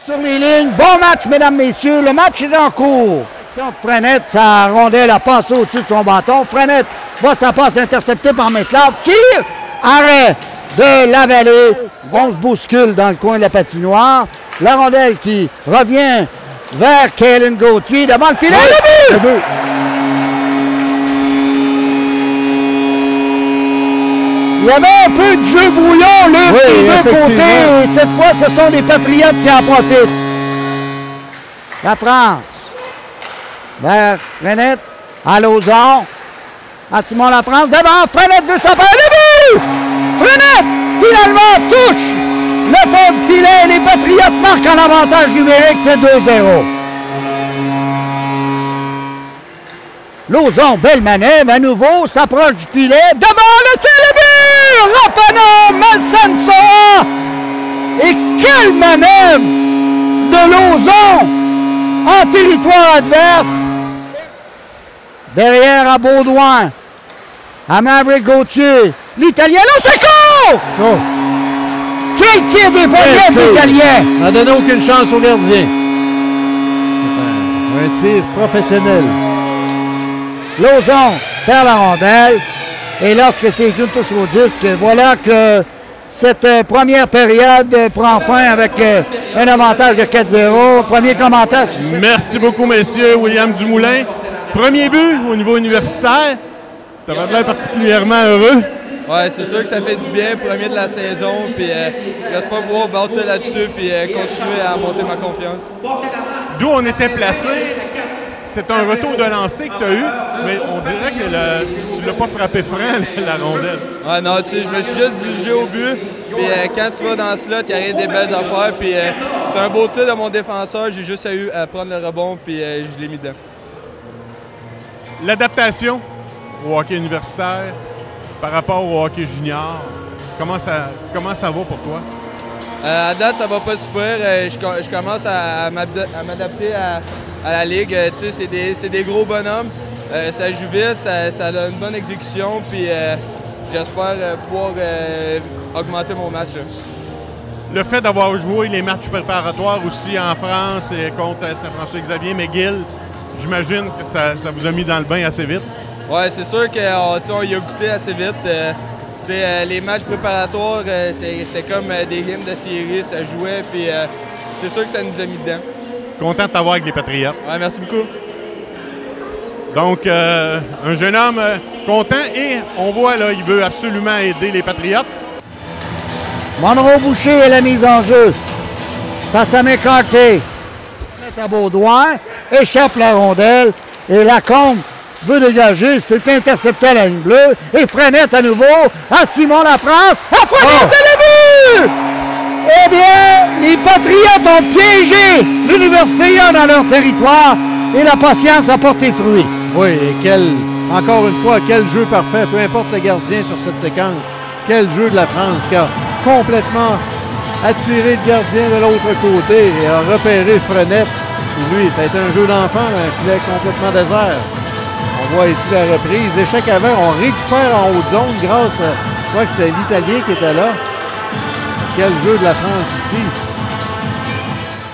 Sur les lignes, bon match, mesdames, messieurs. Le match est en cours. Action de Frenette, sa rondelle a passé au-dessus de son bâton. Frenette voit sa passe interceptée par McLeod. Tire, arrêt de la vallée. On se bouscule dans le coin de la patinoire. La rondelle qui revient vers Kalen Gauthier devant le filet. Le but! Il y avait un peu de jeu brouillon là, des deux côtés. Et cette fois, ce sont les Patriotes qui en profitent. La France. Vers Frenette. À Lauzon. À Simon Lafrance. Devant. Frenette veut sa paire. Le but! Frenette, finalement, touche le fond du filet. Les Patriotes marquent en avantage numérique. C'est 2-0. Lauzon, belle manœuvre. À nouveau, s'approche du filet. Devant le tir. Le but! Rafano Malsansoa! Et quelle manœuvre de Lauzon en territoire adverse! Derrière à Baudouin, à Maverick Gauthier, l'Italien, là c'est court! Oh. Quel tir des progrès de l'Italien! Ça n'a donné aucune chance au gardien. Un tir professionnel. Lauzon perd la rondelle. Et lorsque c'est une touche au disque, voilà que cette première période prend fin avec un avantage de 4-0. Premier commentaire. Merci beaucoup, messieurs. William Dumoulin. Premier but au niveau universitaire. Tu as l'air particulièrement heureux. Oui, c'est sûr que ça fait du bien, premier de la saison. Puis j'espère pouvoir bâtir là-dessus puis continuer à monter ma confiance. D'où on était placé. C'est un retour de lancer que tu as eu, mais on dirait que tu ne l'as pas frappé franc, la rondelle. Ouais, non, tu sais, je me suis juste dirigé au but. Puis quand tu vas dans le slot, il arrive des belles affaires. Puis c'était un beau tir de mon défenseur. J'ai juste eu à prendre le rebond, puis je l'ai mis dedans. L'adaptation au hockey universitaire par rapport au hockey junior, comment ça va pour toi? À date, ça va pas super. Je commence à m'adapter à la ligue. Tu sais, c'est des gros bonhommes. Ça joue vite, ça a une bonne exécution. Puis j'espère pouvoir augmenter mon match. Là. Le fait d'avoir joué les matchs préparatoires aussi en France et contre Saint-François-Xavier, McGill, j'imagine que ça vous a mis dans le bain assez vite. Oui, c'est sûr qu'on y a goûté assez vite. Les matchs préparatoires, c'était comme des hymnes de série, ça jouait, puis c'est sûr que ça nous a mis dedans. Content de t'avoir avec les Patriotes. Ouais, merci beaucoup. Donc, un jeune homme content et on voit là, il veut absolument aider les Patriotes. Monroe Boucher est la mise en jeu face à McCarthy. À Baudouin, échappe la rondelle et Lacombe veut dégager, c'est intercepté à la ligne bleue et Frenette à nouveau à Simon Lafrance, à Frenette de le but! Eh bien, les Patriotes ont piégé l'Université dans leur territoire et la patience a porté fruit. Oui, et encore une fois, quel jeu parfait, peu importe le gardien sur cette séquence. Quel jeu de la France qui a complètement attiré le gardien de l'autre côté et a repéré Frenette. Et lui, ça a été un jeu d'enfant, un filet complètement désert. On voit ici la reprise. Échec avant, on récupère en haute zone grâce à, je crois que c'est l'Italien qui était là. Quel jeu de la France ici.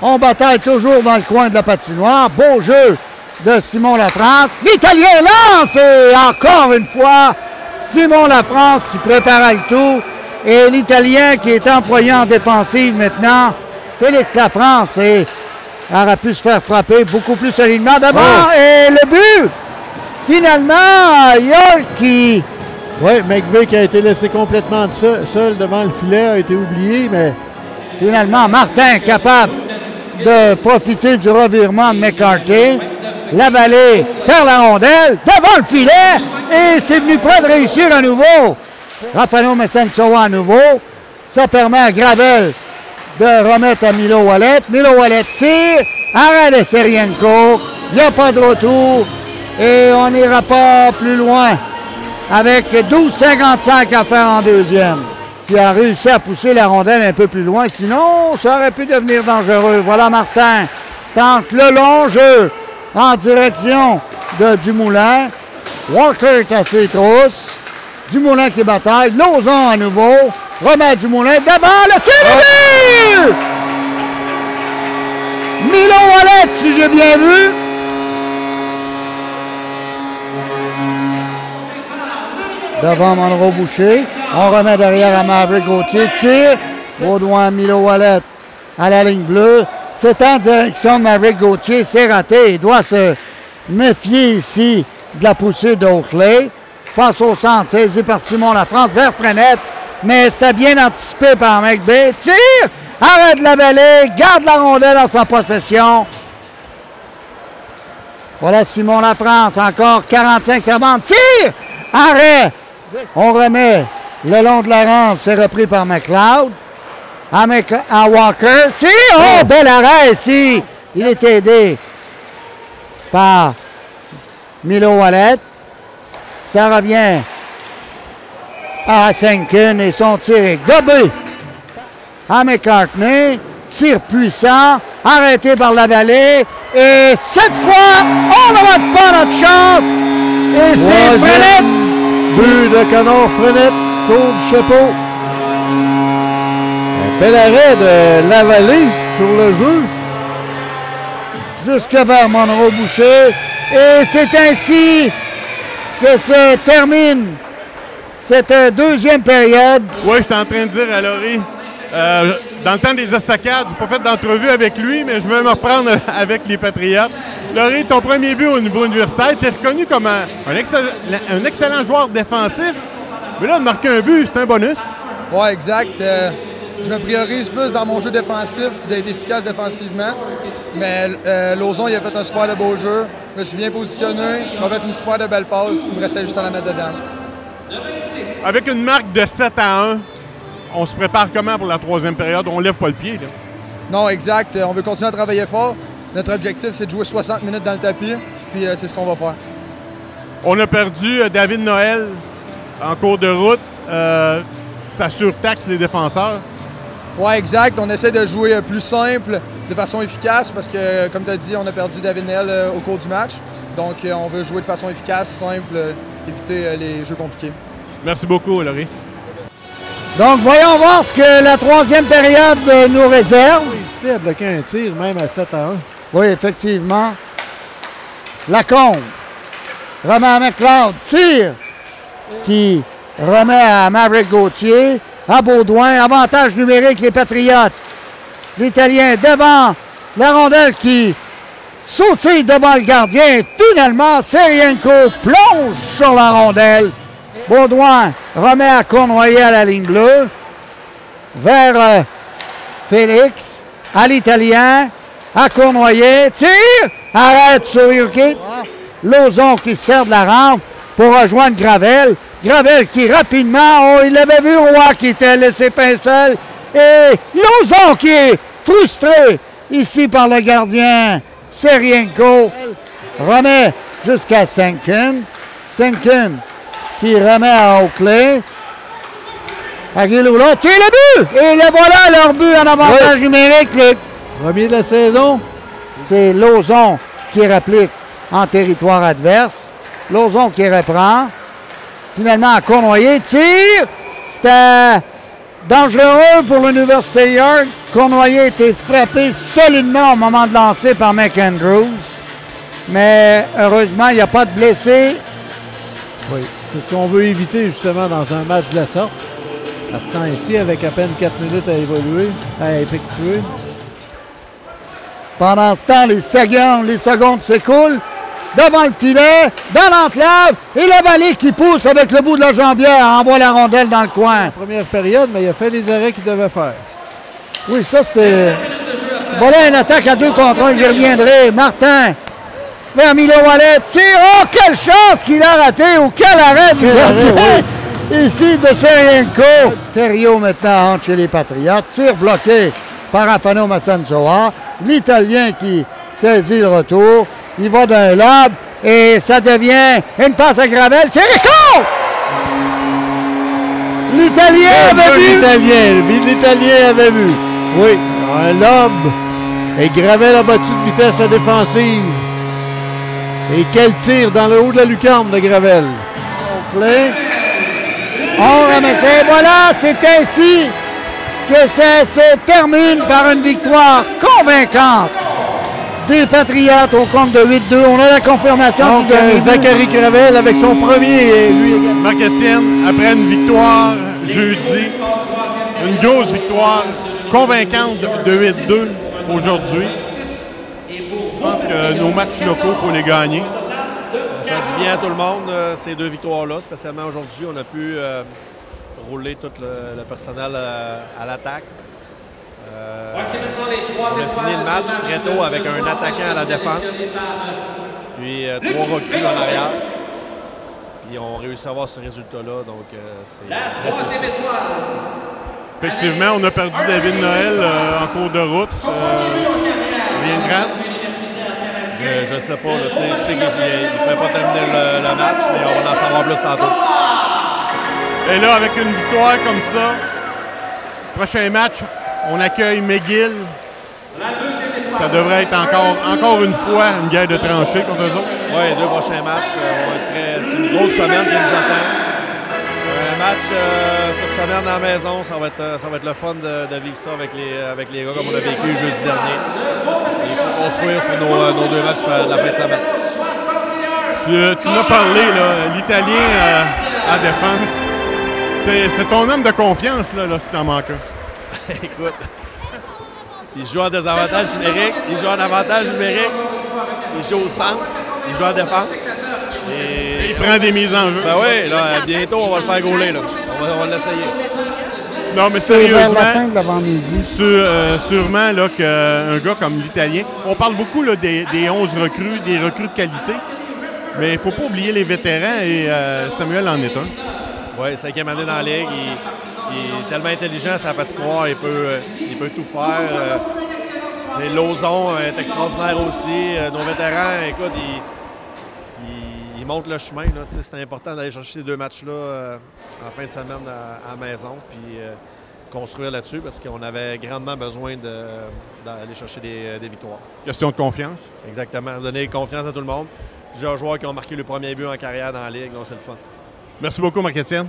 On bataille toujours dans le coin de la patinoire. Beau jeu de Simon Lafrance. L'Italien lance et encore une fois, Simon Lafrance qui prépare le tout. Et l'Italien qui est employé en défensive maintenant, Félix Lafrance, et aurait pu se faire frapper beaucoup plus solidement devant. Oh. Et le but, finalement, York qui... Oui, McVeigh qui a été laissé complètement seul devant le filet a été oublié, mais... Finalement, Martin capable de profiter du revirement de McCarthy. Lavallée perd la rondelle devant le filet et c'est venu près de réussir à nouveau. Rafano Messansoa à nouveau. Ça permet à Gravel de remettre à Milo Wallet. Milo Wallet tire. Arrêt de Serienko. Il n'y a pas de retour. Et on n'ira pas plus loin avec 12,55 à faire en deuxième. Qui a réussi à pousser la rondelle un peu plus loin. Sinon, ça aurait pu devenir dangereux. Voilà Martin tente le long jeu en direction de Dumoulin. Walker est à ses trousses. Dumoulin qui bataille. Lauzon à nouveau. Remet Dumoulin devant le tir de but! Wallet, si j'ai bien vu. Devant Monroe Boucher. On remet derrière à Maverick Gauthier. Tire. Baudouin, Milo Wallet à la ligne bleue. C'est en direction de Maverick Gauthier. C'est raté. Il doit se méfier ici de la poussée d'Oakley. Passe au centre. Saisi par Simon Lafrance vers Frenette. Mais c'était bien anticipé par McBay. Tire. Arrête la vallée. Garde la rondelle dans sa possession. Voilà Simon Lafrance. Encore 45 secondes. Tire. Arrêt. On remet le long de la rampe. C'est repris par McLeod. À Walker. Tire! Oh, bel arrêt ici. Il est aidé par Milo Wallet. Ça revient à Senkin et son tir est gobé à McCartney. Tir puissant. Arrêté par la vallée. Et cette fois, on ne rate pas notre chance. Et c'est Frenette. But de Connor Frenette. Tour du chapeau. Bel arrêt de Lavallée sur le jeu. Jusque vers Monroe Boucher. Et c'est ainsi que se termine cette deuxième période. Oui, j'étais en train de dire à Laurie, dans le temps des estacades, je n'ai pas fait d'entrevue avec lui, mais je vais me reprendre avec les Patriotes. Laurie, ton premier but au niveau universitaire, tu es reconnu comme un excellent joueur défensif, mais là, de marquer un but, c'est un bonus. Oui, exact. Je me priorise plus dans mon jeu défensif, d'être efficace défensivement. Mais Lauzon, il a fait un super de beau jeu. Je me suis bien positionné. Il m'a fait une super de belle passe. Il me restait juste à la mettre dedans. Avec une marque de 7-1, on se prépare comment pour la troisième période? On ne lève pas le pied, là. Non, exact. On veut continuer à travailler fort. Notre objectif, c'est de jouer 60 minutes dans le tapis. Puis c'est ce qu'on va faire. On a perdu David Noël en cours de route. Ça surtaxe les défenseurs. Oui, exact. On essaie de jouer plus simple, de façon efficace, parce que, comme tu as dit, on a perdu David Noël au cours du match. Donc, on veut jouer de façon efficace, simple, éviter les jeux compliqués. Merci beaucoup, Loris. Donc, voyons voir ce que la troisième période nous réserve. Il hésitait à bloquer un tir, même à 7-1. Oui, effectivement. Lacombe remet à McLeod. Tire qui remet à Maverick Gauthier. À Baudouin. Avantage numérique, les Patriotes. L'Italien devant la rondelle qui sautille devant le gardien. Finalement, Serienko plonge sur la rondelle. Baudouin remet à Cournoyer à la ligne bleue. Vers Félix. À l'Italien. À Cournoyer. Tire. Arrête sur Yurkit. Lauzon qui sert de la rampe pour rejoindre Gravel. Gravel qui rapidement, il avait vu Roy qui était laissé fin seul. Et Lauzon qui est frustré ici par le gardien Serienko. Remet jusqu'à Senkin. Senkin qui remet à Oakley. Aguilula tire le but. Et le voilà leur but en avantage numérique. Premier de la saison. C'est Lauzon qui réplique en territoire adverse. Lauzon qui reprend. Finalement, à Cournoyer, tire. C'était dangereux pour l'Université York. Cournoyer a été frappé solidement au moment de lancer par McAndrews. Mais heureusement, il n'y a pas de blessés. Oui, c'est ce qu'on veut éviter justement dans un match de la sorte. À ce temps-ci, avec à peine 4 minutes à évoluer, à effectuer. Pendant ce temps, les secondes s'écoulent. Devant le filet, dans l'enclave, et la vallée qui pousse avec le bout de la jambière envoie la rondelle dans le coin. Première période, mais il a fait les arrêts qu'il devait faire. Oui, ça c'était... Voilà une attaque à 2 contre 1, j'y reviendrai. Martin, vers Milo Wallet, tire. Oh, quelle chance qu'il a raté, ou quel arrêt du gardien ici de Serienko. Thériault maintenant entre chez les Patriotes, tir bloqué par Afano Massanzoa. L'Italien qui saisit le retour. Il va d'un lob et ça devient une passe à Gravel. C'est Rico! L'Italien avait vu. L'Italien avait vu. Oui, un lob. Et Gravel a battu de vitesse à défensive. Et quel tir dans le haut de la lucarne de Gravel. On ramassait. Voilà, c'est ainsi que ça se termine par une victoire convaincante des Patriotes au compte de 8-2. On a la confirmation Donc, du dernier but. Zachary Crevel avec son premier, lui également. Marc-Étienne, après une victoire jeudi, une grosse victoire convaincante de 8-2 aujourd'hui. Je pense que nos matchs locaux, il faut les gagner. Ça fait du bien à tout le monde, ces deux victoires-là. Spécialement aujourd'hui, on a pu rouler tout le personnel à l'attaque. On a fini le match très tôt avec un attaquant à la défense, puis 3 recrues en arrière. Puis on réussit à avoir ce résultat-là, donc c'est très positif. Effectivement, on a perdu David Noël en cours de route. Rien de grave. Je ne sais pas, là, je sais qu'il ne pouvait pas terminer le match, mais on va en savoir plus tantôt. Et là, avec une victoire comme ça, prochain match, on accueille McGill. Ça devrait être encore une fois une guerre de tranchées contre eux autres. Oui, les 2 prochains matchs. C'est une grosse semaine qui nous attend. Un match cette semaine à la maison, ça va être le fun de vivre ça avec les gars comme on a vécu le jeudi dernier. Il faut construire sur nos 2 matchs de la fin de semaine. Tu m'as parlé, l'Italien à défense. C'est ton homme de confiance, là si t'en manques un. Écoute, il joue en désavantage numérique, il joue en avantage numérique, il joue au centre, il joue en défense. Et il prend des mises en jeu. Ben oui, là, bientôt, on va le faire gauler. Là. On va l'essayer. Non, mais C'est vers la fin sérieusement, de l'avant-midi. sûrement là, qu'un gars comme l'Italien, on parle beaucoup là, des 11 recrues, des recrues de qualité, mais il ne faut pas oublier les vétérans et Samuel en est un. Oui, 5e année dans la Ligue. Il est tellement intelligent à sa patinoire, il peut tout faire. Lauzon est extraordinaire aussi. Nos vétérans, écoute, ils montrent le chemin. C'est important d'aller chercher ces 2 matchs-là en fin de semaine à la maison, puis construire là-dessus parce qu'on avait grandement besoin d'aller chercher des victoires. Question de confiance. Exactement. Donner confiance à tout le monde. Plusieurs joueurs qui ont marqué le premier but en carrière dans la Ligue, donc c'est le fun. Merci beaucoup, Marc-Étienne.